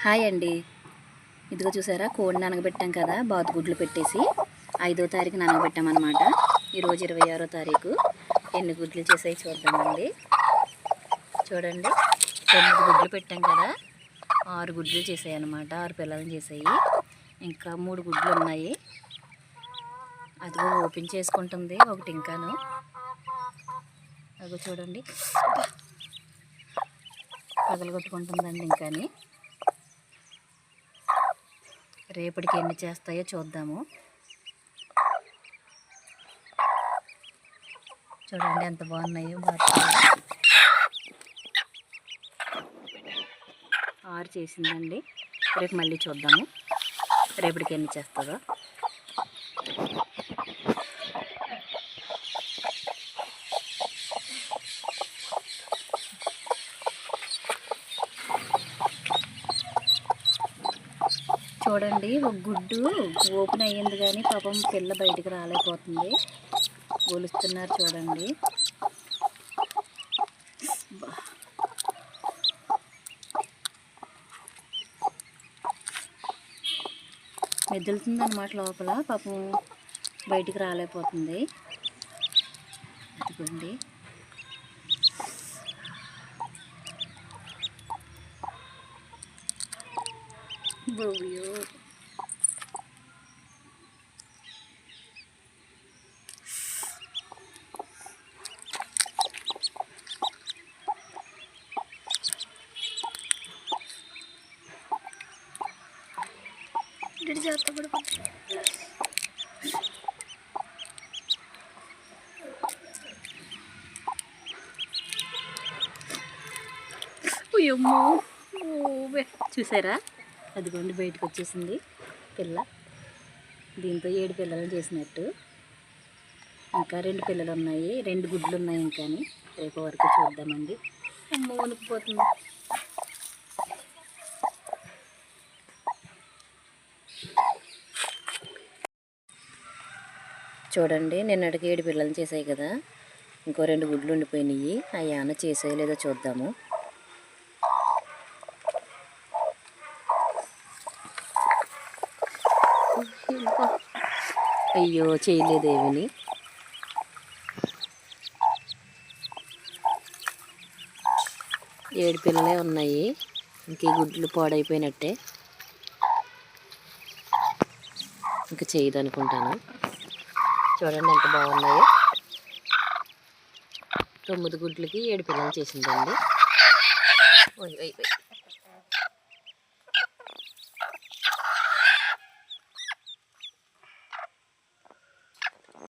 Hi అండి. ఇదిగో చూసారా, కోడి నానగబెట్టాం కదా, బాతుగుడ్లు పెట్టేసి 5వ తారీఖు నానగబెట్టామన్నమాట. ఈరోజు 26వ తారీఖు. ఎన్ని గుడ్లు చేసాయి చూద్దామండి. చూడండి, 9 గుడ్లు పెట్టాం కదా, 6 గుడ్లు చేసాయి అన్నమాట. 6 పిల్లలు చేసాయి. ఇంకా 3 గుడ్లు ఉన్నాయి. అదిగో ఓపెన్ చేసుకుంటుంది ఒకటి ఇంకాను. అదిగో చూడండి, పగలగొట్టుకుంటుందండి ఇంకాని. రేపటికి ఎన్ని చేస్తాయో చూద్దాము. చూడండి ఎంత బాగున్నాయో. 6 చేసిందండి. రేపు మళ్ళీ చూద్దాము రేపటికి ఎన్ని చేస్తుందో. చూడండి, ఒక గుడ్డు ఓపెన్ అయ్యింది కానీ పాపం పిల్ల బయటికి రాలేకపోతుంది. గొలుస్తున్నారు చూడండి. మెదులుతుంది అన్నమాట లోపల, పాపం బయటికి రాలేకపోతుంది. ఇదిగోండి, బోయో. జాగ్రత్త పడుకుంటా. అయ్యమ్మో, చూసారా, అదిగోండి బయటకు వచ్చేసింది పిల్ల. దీంతో 7 పిల్లలు చేసినట్టు. ఇంకా 2 పిల్లలు ఉన్నాయి, 2 గుడ్లు ఉన్నాయి ఇంకాని. రేపు వరకు చూద్దామండి. అమ్మ వణికిపోతుంది. చూడండి, నిన్నటికి 7 పిల్లలు చేసాయి కదా, ఇంకో 2 గుడ్లు ఉండిపోయినాయి. అవి ఏమన్నా చేసాయో లేదో చూద్దాము. అయ్యో, చేయలేదేమిని. ఏడు పిల్లలే ఉన్నాయి. ఇంక గుడ్లు పాడైపోయినట్టే. ఇంకా చేయదు అనుకుంటాను. చూడండి ఎంత బాగున్నాయో. 9 గుడ్లకి 7 పిల్లలు చేసిందండి.